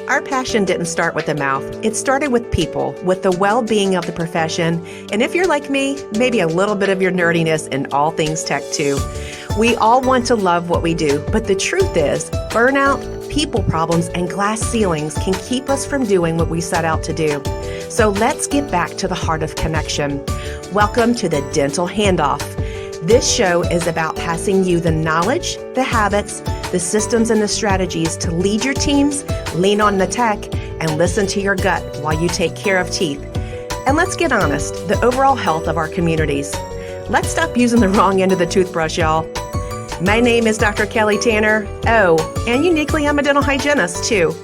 Our passion didn't start with the mouth. It started with people, with the well-being of the profession. And if you're like me, maybe a little bit of your nerdiness in all things tech too. We all want to love what we do, but the truth is, burnout, people problems, and glass ceilings can keep us from doing what we set out to do. So let's get back to the heart of connection. Welcome to the Dental Handoff. This show is about passing you the knowledge, the habits, the systems, and the strategies to lead your teams, lean on the tech, and listen to your gut while you take care of teeth. And let's get honest, the overall health of our communities. Let's stop using the wrong end of the toothbrush, y'all. My name is Dr. Kelly Tanner. Oh, and uniquely, I'm a dental hygienist too.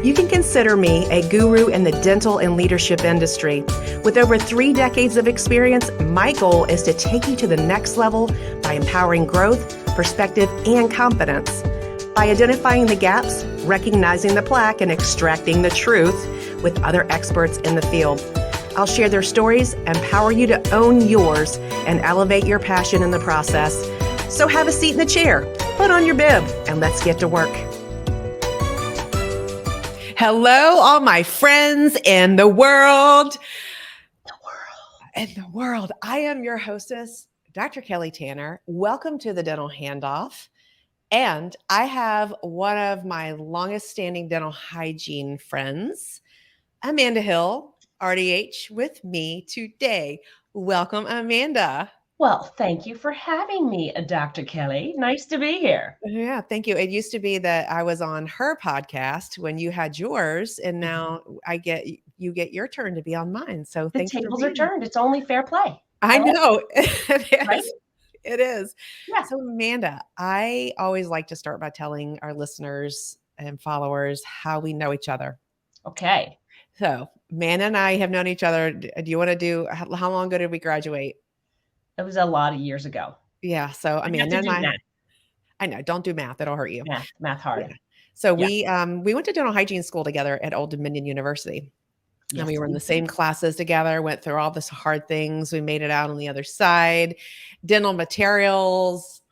You can consider me a guru in the dental and leadership industry. With over 3 decades of experience, my goal is to take you to the next level by empowering growth, perspective, and confidence. By identifying the gaps, recognizing the plaque, and extracting the truth with other experts in the field. I'll share their stories, empower you to own yours, and elevate your passion in the process. So have a seat in the chair, put on your bib, and let's get to work. Hello, all my friends in the world. I am your hostess, Dr. Kelly Tanner. Welcome to the Dental Handoff. And I have one of my longest standing dental hygiene friends, Amanda Hill, RDH, with me today. Welcome, Amanda. Well, thank you for having me, Dr. Kelly. Nice to be here. Yeah, thank you. It used to be that I was on her podcast when you had yours, and now you get your turn to be on mine. So The thanks for tables being are turned. It's only fair play. I know. It is. Right? It is. Yeah. So, Amanda, I always like to start by telling our listeners and followers how we know each other. Okay. So, Amanda and I have known each other. Do you want to do how long ago did we graduate? It was a lot of years ago. Yeah. So, Amanda and I know, don't do math. It'll hurt you. Math hard. Yeah. So we went to dental hygiene school together at Old Dominion University. Yes, and we were in the same classes together, went through all this hard things. We made it out on the other side. Dental materials.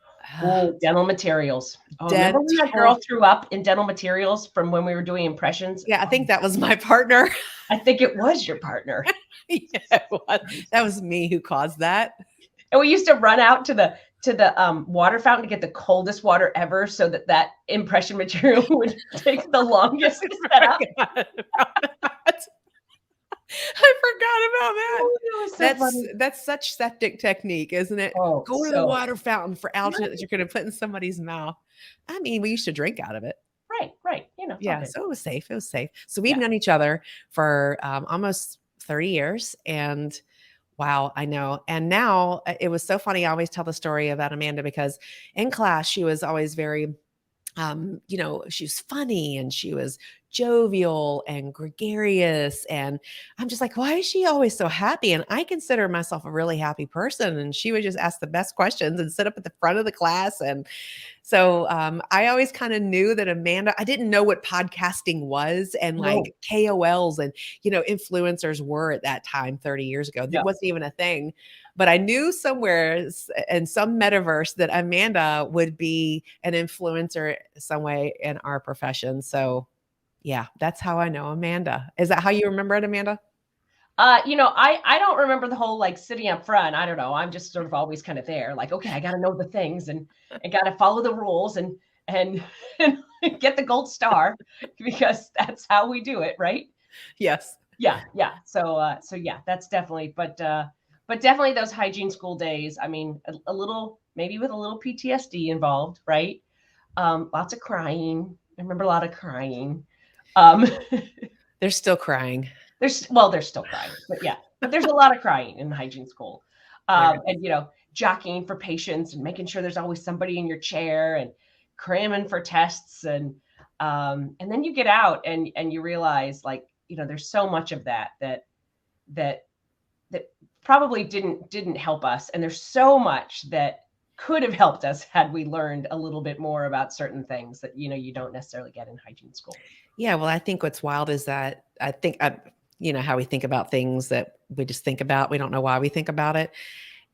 Oh, dental materials. Oh, remember when that girl threw up in dental materials from when we were doing impressions? Yeah, I think that was my partner. I think it was your partner. Yeah, it was. That was me who caused that. And we used to run out to the water fountain to get the coldest water ever so that impression material would take the longest to set up. I forgot about that. Oh, so that's such septic technique, isn't it? Oh, go to the water fountain for alternate that you're going to put in somebody's mouth. I mean, we used to drink out of it. Right. You know. Yeah, so it was safe. So we've known each other for almost 30 years, and wow, I know. And now it was so funny. I always tell the story about Amanda because in class she was always very she was funny and she was jovial and gregarious. And I'm just like, why is she always so happy? And I consider myself a really happy person. And she would just ask the best questions and sit up at the front of the class. And so I always kind of knew that Amanda, I didn't know what podcasting was and like KOLs and, influencers were at that time 30 years ago. That wasn't even a thing. But I knew somewhere in some metaverse that Amanda would be an influencer some way in our profession. So yeah, that's how I know Amanda. Is that how you remember it, Amanda? I don't remember the whole like sitting up front. I don't know. I'm just sort of always kind of there. Like, okay, I got to know the things and I got to follow the rules and get the gold star because that's how we do it, right? Yes. Yeah. So yeah, that's definitely. But definitely those hygiene school days. I mean, a little, maybe with a little PTSD involved, right? Lots of crying. I remember a lot of crying. They're still crying. They're still crying, but there's a lot of crying in hygiene school. And jockeying for patience and making sure there's always somebody in your chair and cramming for tests. And then you get out and you realize like, there's so much of that probably didn't help us. And there's so much that could have helped us had we learned a little bit more about certain things that, you don't necessarily get in hygiene school. Yeah. Well, I think what's wild is that I think, how we think about things that we just think about. We don't know why we think about it.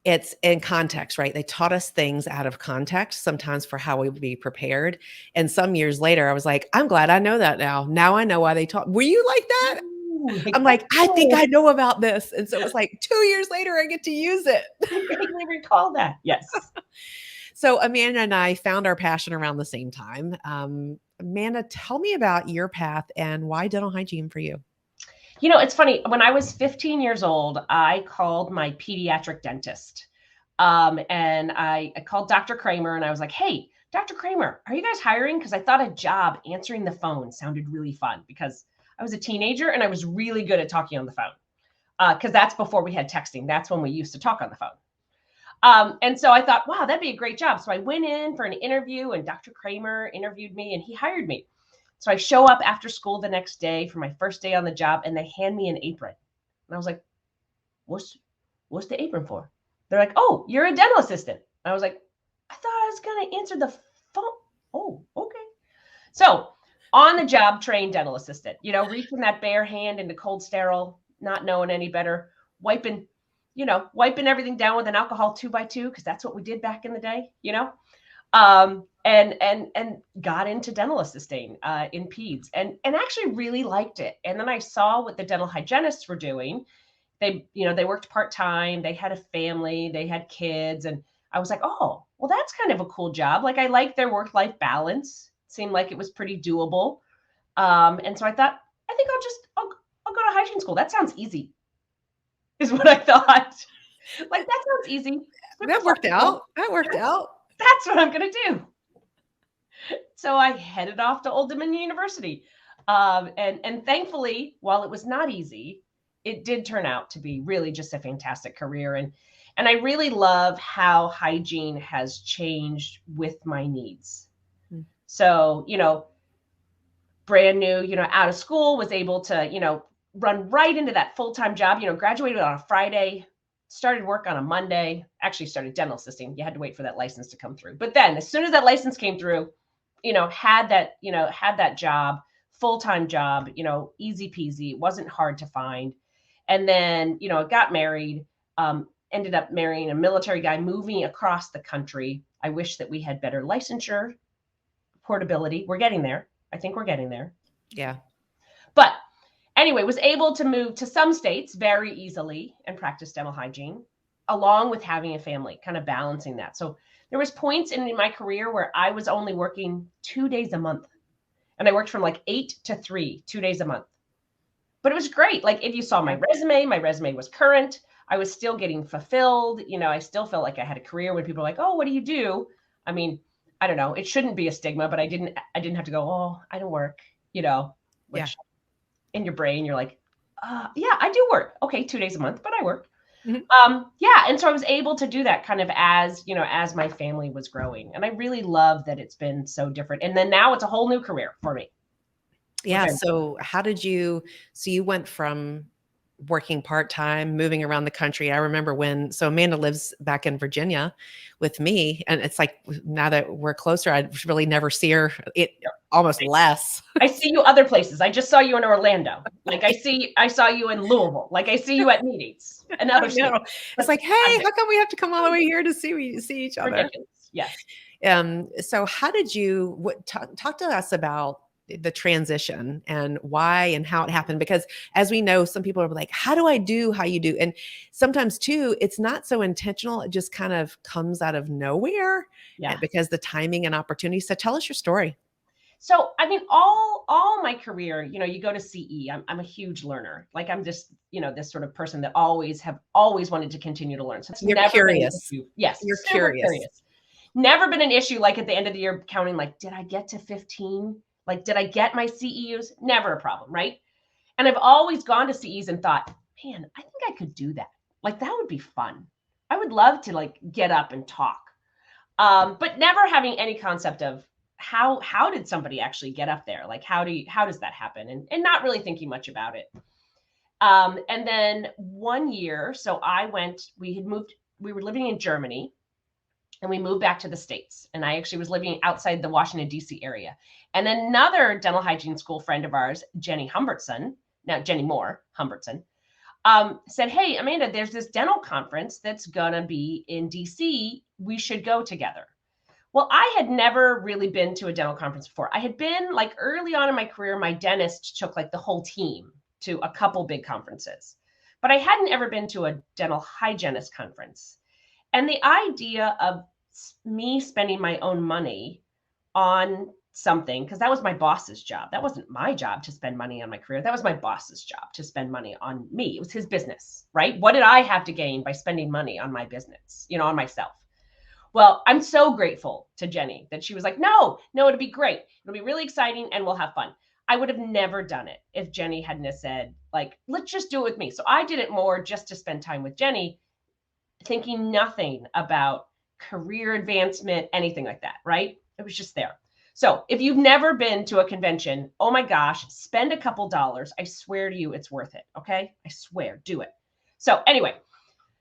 It's in context, right? They taught us things out of context, sometimes for how we would be prepared. And some years later, I was like, I'm glad I know that now. Now I know why they taught. Were you like that? Ooh, like, I'm like, I think oh, I know about this. And so it was like 2 years later, I get to use it. I vaguely recall that. Yes. So Amanda and I found our passion around the same time. Amanda, tell me about your path and why dental hygiene for you. You know, it's funny. When I was 15 years old, I called my pediatric dentist. And I called Dr. Kramer and I was like, hey, Dr. Kramer, are you guys hiring? Because I thought a job answering the phone sounded really fun because I was a teenager and I was really good at talking on the phone. Because that's before we had texting. That's when we used to talk on the phone. And so I thought, wow, that'd be a great job. So I went in for an interview and Dr. Kramer interviewed me and he hired me. So I show up after school the next day for my first day on the job and they hand me an apron. And I was like, what's the apron for? They're like, oh, you're a dental assistant. I was like, I thought I was going to answer the phone. Oh, okay. So on the job trained dental assistant, reaching that bare hand into cold sterile, not knowing any better, wiping everything down with an alcohol 2x2, because that's what we did back in the day, and got into dental assisting in peds and actually really liked it. And then I saw what the dental hygienists were doing. They worked part-time, they had a family, they had kids. And I was like, oh, well, that's kind of a cool job. Like I liked their work-life balance. Seemed like it was pretty doable. And so I thought, I think I'll go to hygiene school. That sounds easy, is what I thought. Like, that sounds easy. That worked out. That's what I'm going to do. So I headed off to Old Dominion University. And thankfully, while it was not easy, it did turn out to be really just a fantastic career. And I really love how hygiene has changed with my needs. So, brand new, out of school, was able to, run right into that full-time job, graduated on a Friday, started work on a Monday, actually started dental assisting. You had to wait for that license to come through. But then as soon as that license came through, had that job, full-time job, easy peasy. It wasn't hard to find. And then, got married, ended up marrying a military guy, moving across the country. I wish that we had better licensure, portability. We're getting there. I think we're getting there. Yeah. But anyway, was able to move to some states very easily and practice dental hygiene, along with having a family, kind of balancing that. So there was points in my career where I was only working 2 days a month. And I worked from like 8 to 3, 2 days a month. But it was great. Like if you saw my resume was current. I was still getting fulfilled. I still felt like I had a career when people are like, oh, what do you do? I mean, I don't know. It shouldn't be a stigma, but I didn't have to go, oh, I don't work, which in your brain, you're like, yeah, I do work. Okay. 2 days a month, but I work. Mm-hmm. And so I was able to do that kind of as my family was growing. And I really love that it's been so different. And then now it's a whole new career for me. Yeah. So you went from working part-time, moving around the country. I remember so Amanda lives back in Virginia with me. And it's like, now that we're closer, I really never see her almost less. I see you other places. I just saw you in Orlando. Like I saw you in Louisville. Like I see you at meetings. Another state. It's like, hey, how come we have to come all the way here to see each other? Ridiculous. Yes. So how did you talk to us about the transition and why and how it happened? Because as we know, some people are like, how do I do how you do? And sometimes too, it's not so intentional. It just kind of comes out of nowhere because the timing and opportunity. So tell us your story. So, I mean, all my career, you go to CE, I'm a huge learner. Like I'm just, this sort of person that always wanted to continue to learn. So it's You're curious. Yes. You're curious. Never been an issue. Like at the end of the year counting, like, did I get to 15? Like, did I get my CEUs? Never a problem. Right. And I've always gone to CEs and thought, man, I think I could do that. Like, that would be fun. I would love to like get up and talk. But never having any concept of how did somebody actually get up there? Like, how does that happen? And not really thinking much about it. And then one year, so we were living in Germany and we moved back to the States. And I actually was living outside the Washington, D.C. area. And another dental hygiene school friend of ours, Jenny Moore Humbertson, said, hey, Amanda, there's this dental conference that's going to be in DC. We should go together. Well, I had never really been to a dental conference before. I had been like early on in my career, my dentist took like the whole team to a couple big conferences, but I hadn't ever been to a dental hygienist conference. And the idea of me spending my own money on something, because that was my boss's job. That wasn't my job to spend money on my career. That was my boss's job to spend money on me. It was his business, right? What did I have to gain by spending money on my business, on myself? Well, I'm so grateful to Jenny that she was like, no, it'll be great. It'll be really exciting and we'll have fun. I would have never done it if Jenny hadn't have said, like, let's just do it with me. So I did it more just to spend time with Jenny, thinking nothing about career advancement, anything like that, right? It was just there. So if you've never been to a convention, oh my gosh, spend a couple dollars. I swear to you, it's worth it. Okay. I swear, do it. So anyway,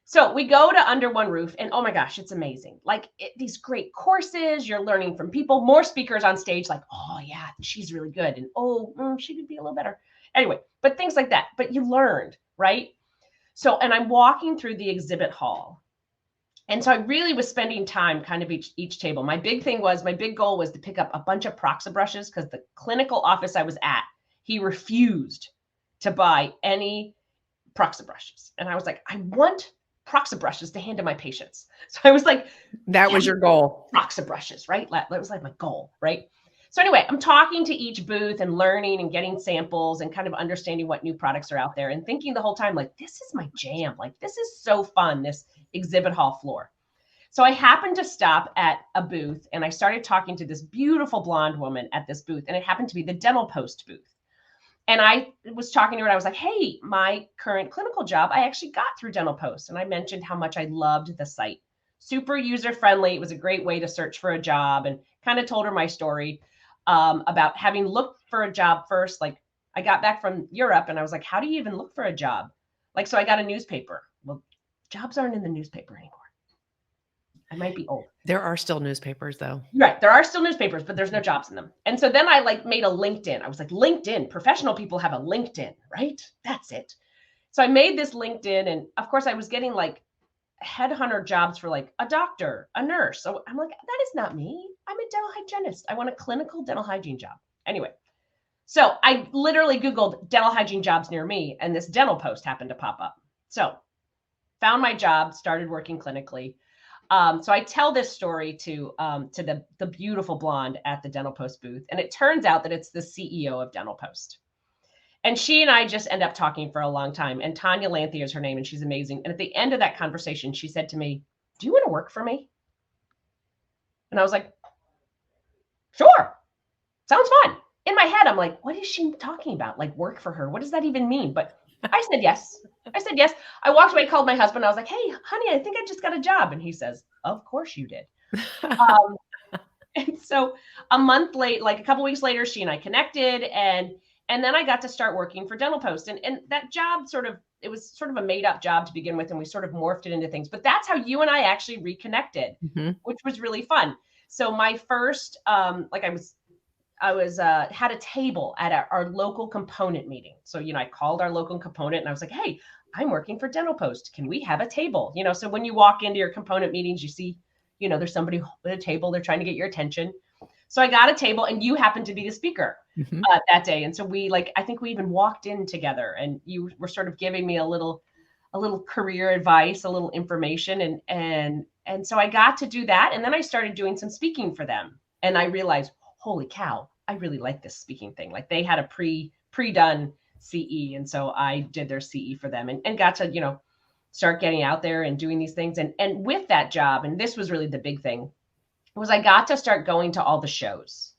so we go to Under One Roof and oh my gosh, it's amazing. Like these great courses, you're learning from people, more speakers on stage, like, oh yeah, she's really good. And she could be a little better. Anyway, but things like that, but you learned, right? So, and I'm walking through the exhibit hall. And so I really was spending time kind of each table. My big goal was to pick up a bunch of Proxa brushes because the clinical office I was at, he refused to buy any Proxa brushes. And I was like, I want Proxa brushes to hand to my patients. So I was like, that was your goal. Proxa brushes, right? That was like my goal, right? So anyway, I'm talking to each booth and learning and getting samples and kind of understanding what new products are out there and thinking the whole time, like, this is my jam. Like, this is so fun, this exhibit hall floor. So I happened to stop at a booth and I started talking to this beautiful blonde woman at this booth. And it happened to be the Dental Post booth. And I was talking to her and I was like, hey, my current clinical job, I actually got through Dental Post. And I mentioned how much I loved the site. Super user-friendly. It was a great way to search for a job and kind of told her my story about having looked for a job first. Like I got back from Europe and I was like, how do you even look for a job? Like, so I got a newspaper. Well, jobs aren't in the newspaper anymore. I might be old. There are still newspapers though. Right. There are still newspapers, but there's no jobs in them. And so then I like made a LinkedIn. I was like, LinkedIn, professional people have a LinkedIn, right? That's it. So I made this LinkedIn. And of course I was getting like headhunter jobs for like a doctor, a nurse. So I'm like, that is not me. I'm a dental hygienist. I want a clinical dental hygiene job. Anyway, so I literally Googled dental hygiene jobs near me and this Dental Post happened to pop up. So found my job, started working clinically. So I tell this story to the beautiful blonde at the Dental Post booth. And it turns out that it's the CEO of Dental Post. And she and I just end up talking for a long time. And Tanya Lanthy is her name, and she's amazing. And at the end of that conversation, she said to me, do you want to work for me? And I was like, sure. Sounds fun. In my head, I'm like, what is she talking about? Like work for her? What does that even mean? But I said yes. I walked away, called my husband. I was like, hey, honey, I think I just got a job. And he says, of course you did. And so a month late, like a couple weeks later, she and I connected and then I got to start working for Dental Post. And that job it was sort of a made up job to begin with. And we sort of morphed it into things. But that's how you and I actually reconnected, which was really fun. So my first, had a table at our local component meeting. So, I called our local component and I was like, hey, I'm working for Dental Post. Can we have a table? So when you walk into your component meetings, you see, there's somebody at a table, they're trying to get your attention. So I got a table and you happened to be the speaker that day. And so I think we even walked in together and you were sort of giving me a little career advice, a little information. And so I got to do that. And then I started doing some speaking for them. And I realized, holy cow, I really like this speaking thing. Like they had a pre-done CE. And so I did their CE for them and got to, start getting out there and doing these things. And with that job, and this was really the big thing, was I got to start going to all the shows.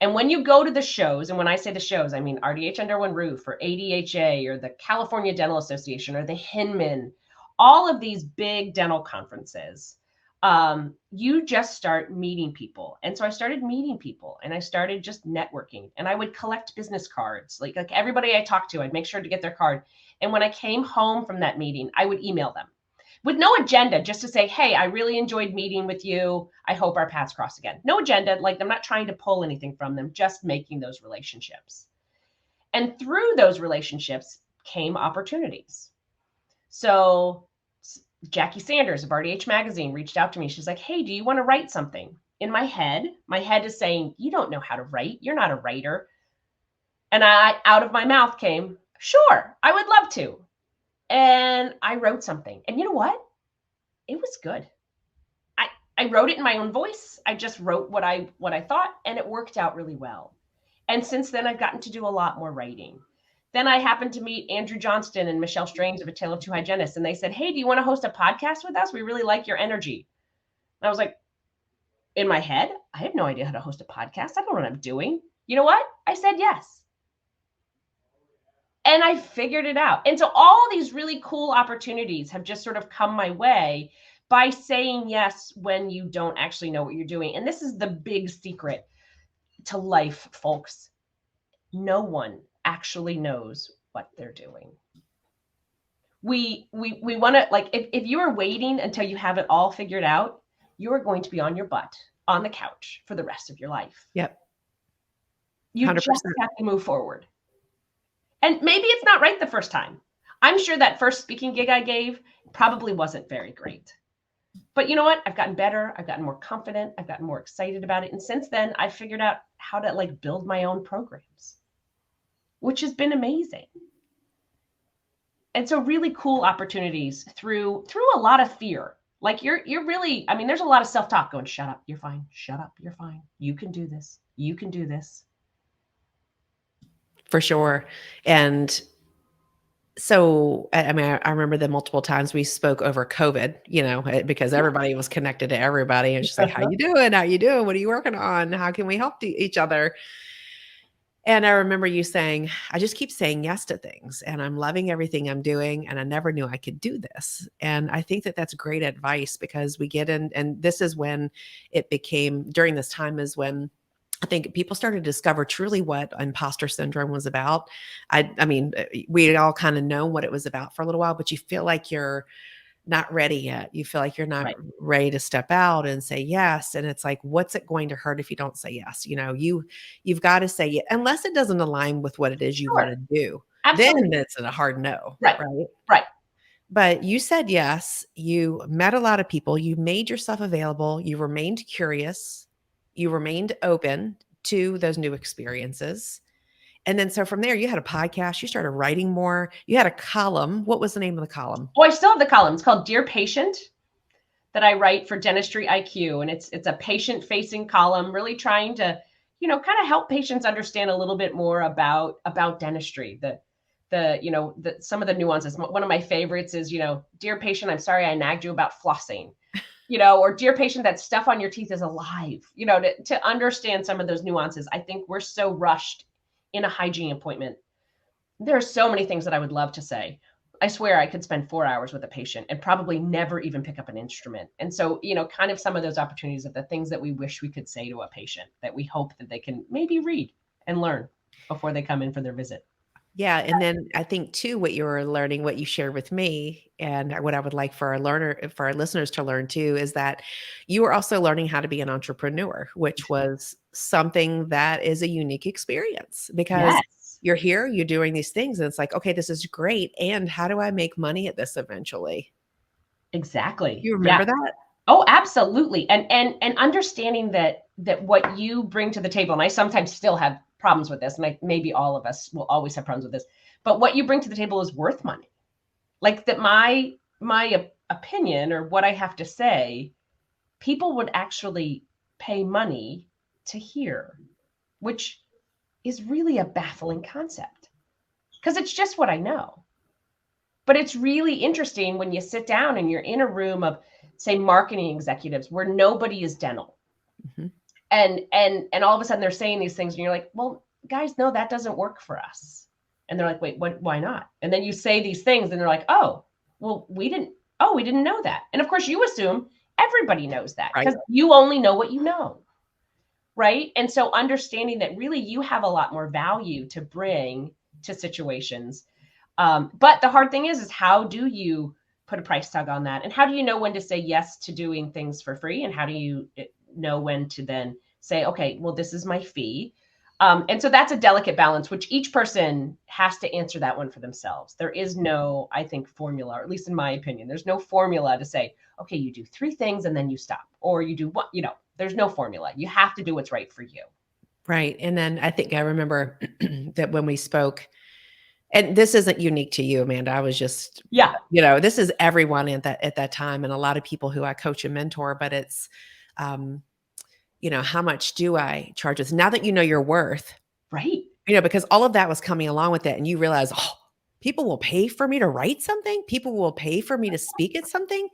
And when you go to the shows, and when I say the shows, I mean RDH Under One Roof or ADHA or the California Dental Association or the Hinman, all of these big dental conferences, you just start meeting people. And so I started meeting people and I started just networking and I would collect business cards. Like everybody I talked to, I'd make sure to get their card. And when I came home from that meeting, I would email them with no agenda, just to say, hey, I really enjoyed meeting with you. I hope our paths cross again. No agenda. Like I'm not trying to pull anything from them, just making those relationships. And through those relationships, came opportunities. So Jackie Sanders of RDH Magazine reached out to me. She's like, hey, do you want to write something? In my head is saying, you don't know how to write. You're not a writer. And out of my mouth came, sure, I would love to. And I wrote something. And you know what? It was good. I wrote it in my own voice. I just wrote what I thought, and it worked out really well. And since then, I've gotten to do a lot more writing. Then I happened to meet Andrew Johnston and Michelle Strange of A Tale of Two Hygienists. And they said, hey, do you want to host a podcast with us? We really like your energy. And I was like, in my head, I have no idea how to host a podcast. I don't know what I'm doing. You know what? I said yes. And I figured it out. And so all these really cool opportunities have just sort of come my way by saying yes when you don't actually know what you're doing. And this is the big secret to life, folks. No one actually knows what they're doing. We want to, like, if you are waiting until you have it all figured out, you are going to be on your butt on the couch for the rest of your life. Yep. 100%. You just have to move forward. And maybe it's not right the first time. I'm sure that first speaking gig I gave probably wasn't very great. But you know what? I've gotten better. I've gotten more confident. I've gotten more excited about it. And since then, I've figured out how to like build my own programs, which has been amazing. And so really cool opportunities through a lot of fear. Like you're really, I mean, there's a lot of self-talk going, shut up, you're fine. Shut up, you're fine. You can do this. You can do this. For sure. And so, I mean, I remember the multiple times we spoke over COVID, you know, because everybody was connected to everybody. And she's like, how you doing? How you doing? What are you working on? How can we help each other? And I remember you saying, I just keep saying yes to things and I'm loving everything I'm doing. And I never knew I could do this. And I think that that's great advice because we get in, and this is when it became, during this time is when I think people started to discover truly what imposter syndrome was about. I mean, we all kind of know what it was about for a little while, but you feel like you're not ready yet. You feel like you're not ready to step out and say yes. And it's like, what's it going to hurt if you don't say yes? You know, you've got to say it unless it doesn't align with what it is you want to do. Absolutely. Then it's a hard no. Right. But you said yes. You met a lot of people. You made yourself available. You remained curious. You remained open to those new experiences. And then so from there, you had a podcast, you started writing more, you had a column. What was the name of the column? Oh, I still have the column. It's called Dear Patient that I write for Dentistry IQ. And it's a patient facing column, really trying to, you know, kind of help patients understand a little bit more about dentistry, some of the nuances. One of my favorites is, you know, dear patient, I'm sorry I nagged you about flossing. You know, or dear patient, that stuff on your teeth is alive, you know, to understand some of those nuances. I think we're so rushed in a hygiene appointment. There are so many things that I would love to say. I swear I could spend 4 hours with a patient and probably never even pick up an instrument. And so, you know, kind of some of those opportunities of the things that we wish we could say to a patient that we hope that they can maybe read and learn before they come in for their visit. Yeah. And then I think too, what you were learning, what you shared with me and what I would like for our listeners to learn too, is that you were also learning how to be an entrepreneur, which was something that is a unique experience because you're here, you're doing these things and it's like, okay, this is great. And how do I make money at this eventually? Exactly. You remember that? Oh, absolutely. And understanding that what you bring to the table, and I sometimes still have problems with this, and maybe all of us will always have problems with this, but what you bring to the table is worth money. Like that my opinion or what I have to say, people would actually pay money to hear, which is really a baffling concept because it's just what I know. But it's really interesting when you sit down and you're in a room of, say, marketing executives where nobody is dental. Mm-hmm. And all of a sudden they're saying these things and you're like, well, guys, no, that doesn't work for us. And they're like, wait, why not? And then you say these things and they're like, oh, well, we didn't know that. And of course you assume everybody knows that because you only know what you know. Right. And so understanding that really you have a lot more value to bring to situations. But the hard thing is how do you put a price tag on that? And how do you know when to say yes to doing things for free? And how do you know when to then say, okay, well, this is my fee. And so that's a delicate balance, which each person has to answer that one for themselves. There is no, I think, formula, or at least in my opinion, there's no formula to say, okay, you do 3 things and then you stop, or you do what, there's no formula. You have to do what's right for you. Right. And then I think I remember that when we spoke, and this isn't unique to you, Amanda. I was just, Yeah. this is everyone at that time, and a lot of people who I coach and mentor, but it's, um, how much do I charge this? Now that you know your worth, Right. because all of that was coming along with it, and you realize, oh, people will pay for me to write something. People will pay for me to speak at something.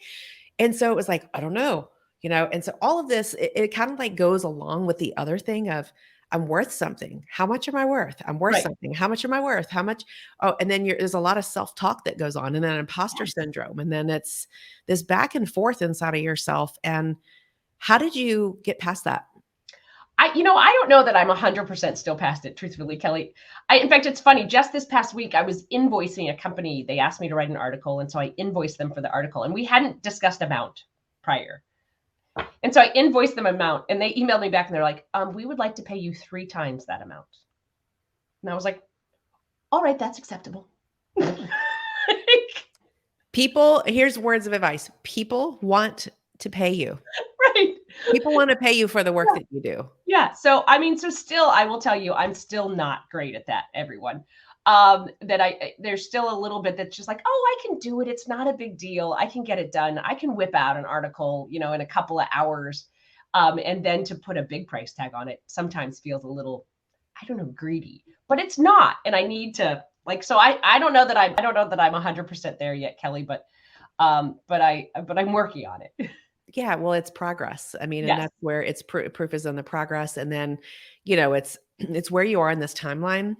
And so it was like, I don't know, and so all of this, it kind of like goes along with the other thing of I'm worth something. How much am I worth? I'm worth Right. something. How much am I worth? How much? Oh, and then there's a lot of self-talk that goes on, and then imposter syndrome. And then it's this back and forth inside of yourself. And how did you get past that? I don't know that I'm 100% still past it, truthfully, Kelly. In fact, it's funny. Just this past week, I was invoicing a company. They asked me to write an article, and so I invoiced them for the article. And we hadn't discussed amount prior. And so I invoiced them amount, and they emailed me back, and they're like, we would like to pay you 3 times that amount. And I was like, all right, that's acceptable. People, here's words of advice. People want to pay you. Right. People want to pay you for the work that you do. Yeah. So, so still, I will tell you, I'm still not great at that, everyone. There's still a little bit that's just like, oh, I can do it. It's not a big deal. I can get it done. I can whip out an article, in a couple of hours. And then to put a big price tag on it sometimes feels a little, I don't know, greedy, but it's not. And I need to so I don't know that I'm 100% there yet, Kelly, but I'm working on it. Yeah, well, it's progress. I mean, and Yes. that's where it's proof is in the progress. And then, it's where you are in this timeline.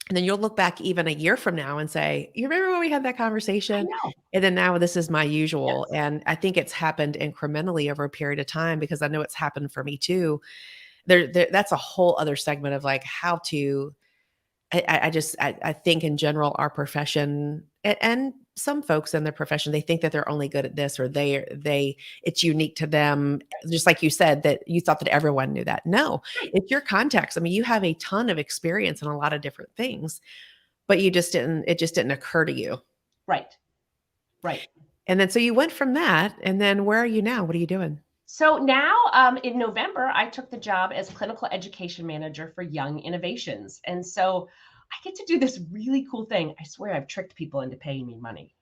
And then you'll look back even a year from now and say, you remember when we had that I conversation? know. And then now this is my usual. Yes. And I think it's happened incrementally over a period of time, because I know it's happened for me too. That's a whole other segment of like how to, I think in general, our profession and some folks in their profession, they think that they're only good at this, or it's unique to them. Just like you said, that you thought that everyone knew that. No, Right. it's your context. I mean, you have a ton of experience in a lot of different things, but it just didn't occur to you. Right. Right. And then, so you went from that, and then where are you now? What are you doing? So now, in November, I took the job as clinical education manager for Young Innovations. And so I get to do this really cool thing. I swear I've tricked people into paying me money.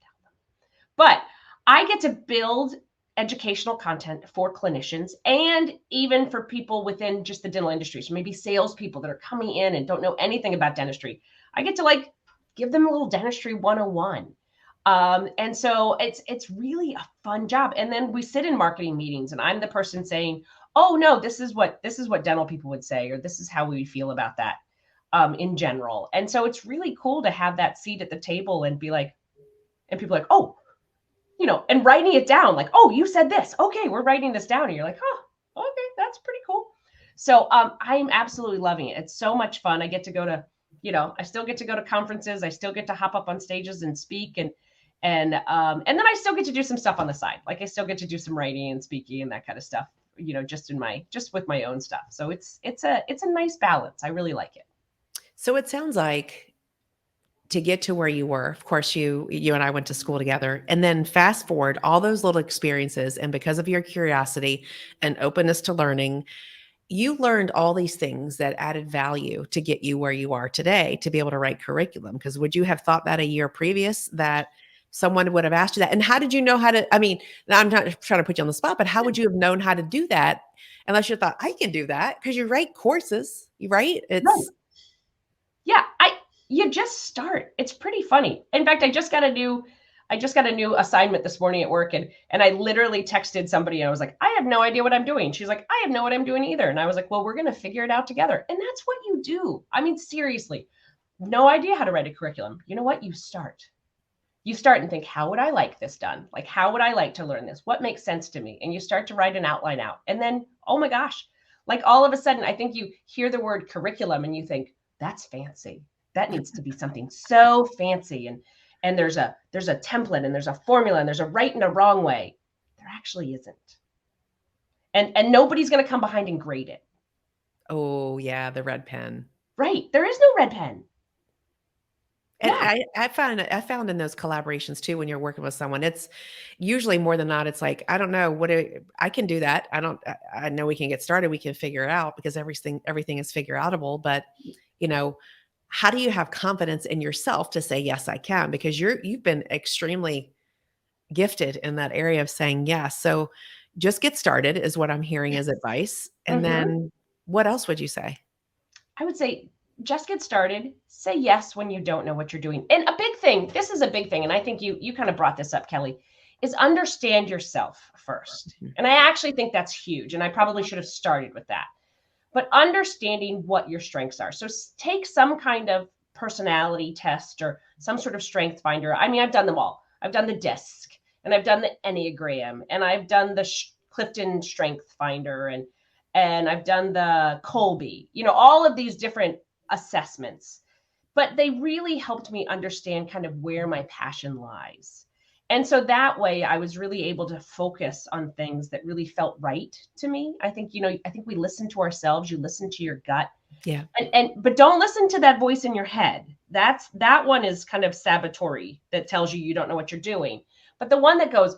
Don't tell them. But I get to build educational content for clinicians and even for people within just the dental industry. So maybe salespeople that are coming in and don't know anything about dentistry. I get to give them a little dentistry 101. And so it's really a fun job. And then we sit in marketing meetings, and I'm the person saying, "Oh no, this is what dental people would say, or this is how we feel about that in general." And so it's really cool to have that seat at the table and be like, and people are like, "Oh, and writing it down, like, oh, you said this. Okay, we're writing this down." And you're like, "Oh, okay, that's pretty cool." So I'm absolutely loving it. It's so much fun. I get to go to, I still get to go to conferences. I still get to hop up on stages and speak, and then I still get to do some stuff on the side. Like I still get to do some writing and speaking and that kind of stuff, just with my own stuff. So it's a nice balance. I really like it. So it sounds like, to get to where you were, of course, you and I went to school together, and then fast forward all those little experiences, and because of your curiosity and openness to learning, you learned all these things that added value to get you where you are today, to be able to write curriculum. Because would you have thought that a year previous that someone would have asked you that? And how did you know how to, I mean, now I'm not trying to put you on the spot, but how would you have known how to do that unless you thought, I can do that? Because you write courses, right? Right. Yeah, you just start. It's pretty funny. In fact, I just got a new assignment this morning at work, and I literally texted somebody, and I was like, "I have no idea what I'm doing." She's like, "I have no what I'm doing either." And I was like, "Well, we're going to figure it out together." And that's what you do. I mean, seriously, no idea how to write a curriculum. You know what? You start and think, how would I like this done? Like, how would I like to learn this? What makes sense to me? And you start to write an outline out. And then, oh my gosh, like all of a sudden, I think you hear the word curriculum and you think, that's fancy. That needs to be something so fancy. And there's a template, and there's a formula, and there's a right and a wrong way. There actually isn't. And nobody's going to come behind and grade it. Oh, yeah, the red pen. Right. There is no red pen. And Yeah. I found in those collaborations too, when you're working with someone, it's usually more than not, it's like, I don't know I can do that. I know we can get started. We can figure it out because everything is figure outable. But, you know, how do you have confidence in yourself to say, yes, I can? Because you've been extremely gifted in that area of saying yes. So just get started is what I'm hearing as Yes. advice. And Mhm. then what else would you say? I would say just get started. Say yes when you don't know what you're doing. And a big thing, this is a big thing, and I think you kind of brought this up, Kelly, is understand yourself first. Mhm. And I actually think that's huge. And I probably should have started with that. But understanding what your strengths are. So take some kind of personality test or some sort of strength finder. I mean, I've done them all. I've done the DISC and I've done the Enneagram and I've done the Clifton Strength Finder and I've done the Colby. All of these different assessments. But they really helped me understand kind of where my passion lies. And so that way I was really able to focus on things that really felt right to me. I think we listen to ourselves, you listen to your gut. Yeah. But don't listen to that voice in your head. That one is kind of sabotory that tells you don't know what you're doing. But the one that goes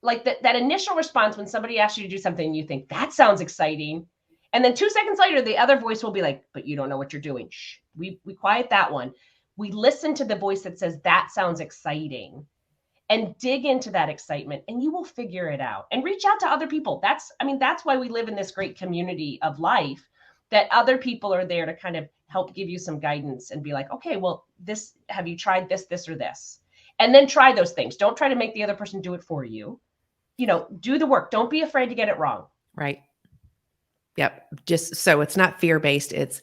like that initial response when somebody asks you to do something and you think that sounds exciting. And then 2 seconds later, the other voice will be like, but you don't know what you're doing. Shh. We quiet that one. We listen to the voice that says that sounds exciting and dig into that excitement and you will figure it out and reach out to other people. That's why we live in this great community of life, that other people are there to kind of help give you some guidance and be like, okay, well, have you tried this or this? And then try those things. Don't try to make the other person do it for you. Do the work. Don't be afraid to get it wrong. Right. Yep. Just so it's not fear-based, it's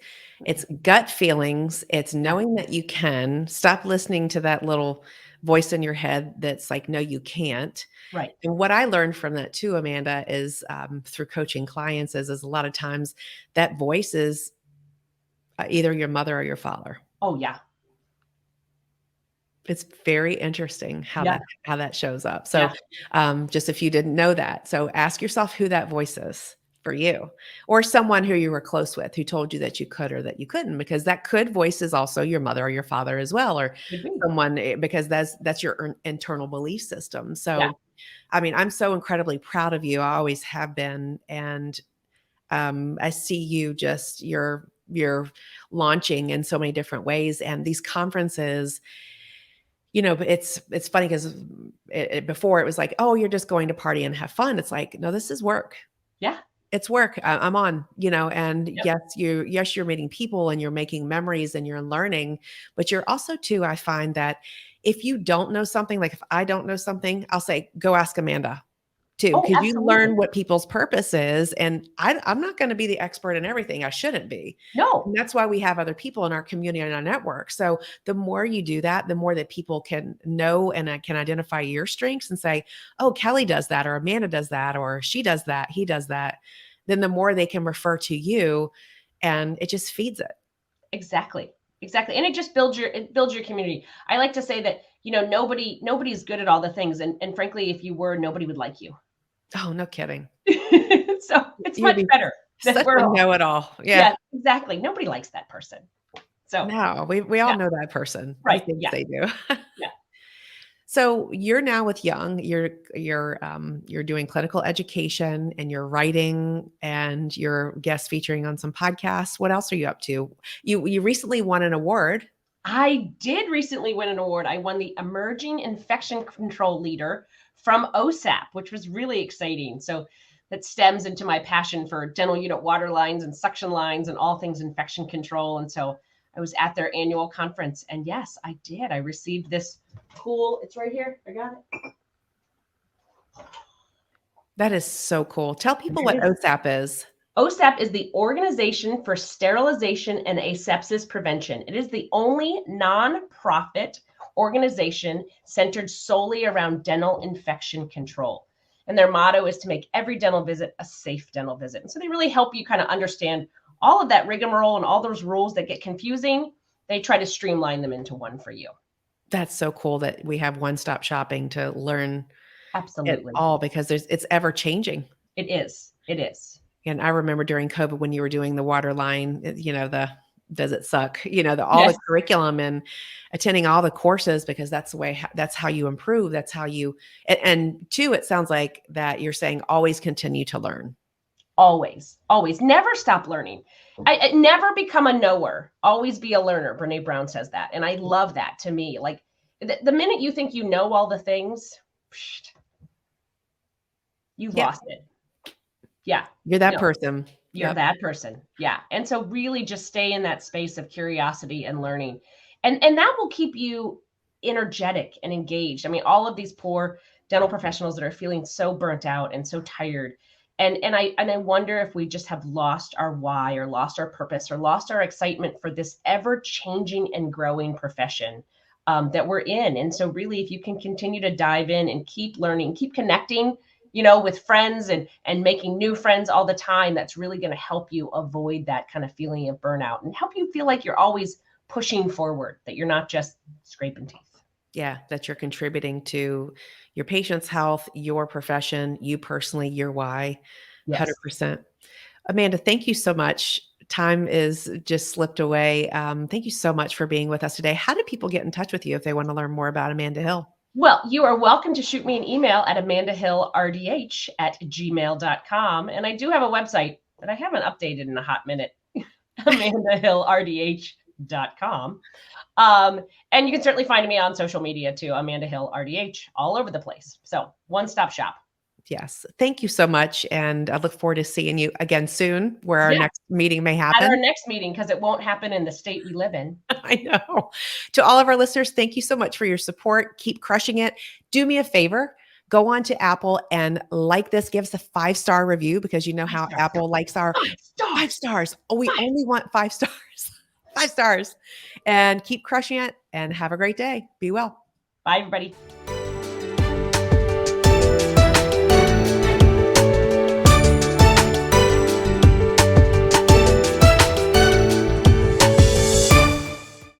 gut feelings, it's Yeah. knowing that you can. Stop listening to that little voice in your head that's like, "No, you can't." Right. And what I learned from that too, Amanda, is, through coaching clients is a lot of times that voice is, either your mother or your father. Oh, yeah. It's very interesting Yeah. how that shows up. So, Yeah. just if you didn't know that. So ask yourself who that voice is for you, or someone who you were close with who told you that you could or that you couldn't, because that could voice is also your mother or your father as well, or Could be. someone, because that's your internal belief system. Yeah. So, I mean, I'm so incredibly proud of you. I always have been. And I see you just you're launching in so many different ways. And these conferences, but it's funny because before it was like, oh, you're just going to party and have fun. It's like, no, this is work. Yeah. It's work. I'm on, and Yep. yes, you're meeting people and you're making memories and you're learning, but you're also too, I find that if you don't know something, like if I don't know something, I'll say, go ask Amanda too, Oh, because you absolutely. learn what people's purpose is. And I'm not going to be the expert in everything. I shouldn't be. And No. that's why we have other people in our community and our network. So the more you do that, the more that people can know and can identify your strengths and say, oh, Kelly does that, or Amanda does that, or she does that, he does that. Then the more they can refer to you, and it just feeds it. Exactly. Exactly. And it builds your community. I like to say that, nobody's good at all the things. And frankly, if you were, nobody would like you. Oh, no kidding. So it's You'd much be better that such we're a all. know-it-all. Yeah. Yeah, exactly. Nobody likes that person. So No, we all yeah, know that person, the right. things Yeah. they do. Yeah. So you're now with Young, you're doing clinical education and you're writing and you're guest featuring on some podcasts. What else are you up to? You recently won an award. I did recently win an award. I won the Emerging Infection Control Leader from OSAP, which was really exciting. So that stems into my passion for dental unit water lines and suction lines and all things infection control. And so I was at their annual conference, and yes, I did. I received this cool, it's right here. I got it. That is so cool. Tell people There what it is. OSAP is. OSAP is the Organization for Sterilization and Asepsis Prevention. It is the only nonprofit organization centered solely around dental infection control. And their motto is to make every dental visit a safe dental visit. And so they really help you kind of understand all of that rigmarole and all those rules that get confusing. They try to streamline them into one for you. That's so cool that we have one-stop shopping to learn it Absolutely. all, because it's ever changing. It is. It is. And I remember during COVID when you were doing the water line, the does it suck? All the Yes, curriculum and attending all the courses, because that's the way, that's how you improve. That's how you, and two, it sounds like that you're saying always continue to learn. always, always. Never stop learning. I never become a knower. Always be a learner. Brene Brown says that. And I love that. To me, like the minute you think you know all the things, psh, you've Yep. lost it. Yeah. You're that No, person. you're Yep. that person. Yeah. And so really just stay in that space of curiosity and learning. And that will keep you energetic and engaged. I mean, all of these poor dental professionals that are feeling so burnt out and so tired. And I wonder if we just have lost our why, or lost our purpose, or lost our excitement for this ever changing and growing profession that we're in. And so really, if you can continue to dive in and keep learning, keep connecting, with friends and making new friends all the time, that's really going to help you avoid that kind of feeling of burnout and help you feel like you're always pushing forward, that you're not just scraping teeth. Yeah. That you're contributing to your patient's health, your profession, you personally, your why. Yes. 100%. Amanda, thank you so much. Time is just slipped away. Thank you so much for being with us today. How do people get in touch with you if they want to learn more about Amanda Hill? Well, you are welcome to shoot me an email at amandahilldh@gmail.com. And I do have a website that I haven't updated in a hot minute, amandahilldh.com. And you can certainly find me on social media too, Amanda Hill RDH, all over the place. So one-stop shop. Yes. Thank you so much. And I look forward to seeing you again soon, where our Yeah, next meeting may at our happen. next meeting, because it won't happen in the state we live in. I know. To all of our listeners, thank you so much for your support. Keep crushing it. Do me a favor. Go on to Apple and like this. Give us a 5-star review, because you know Five how stars. Apple likes our 5 5 stars. stars. Oh, we only want 5 stars. 5 stars. And keep crushing it, and have a great day. Be well. Bye, everybody.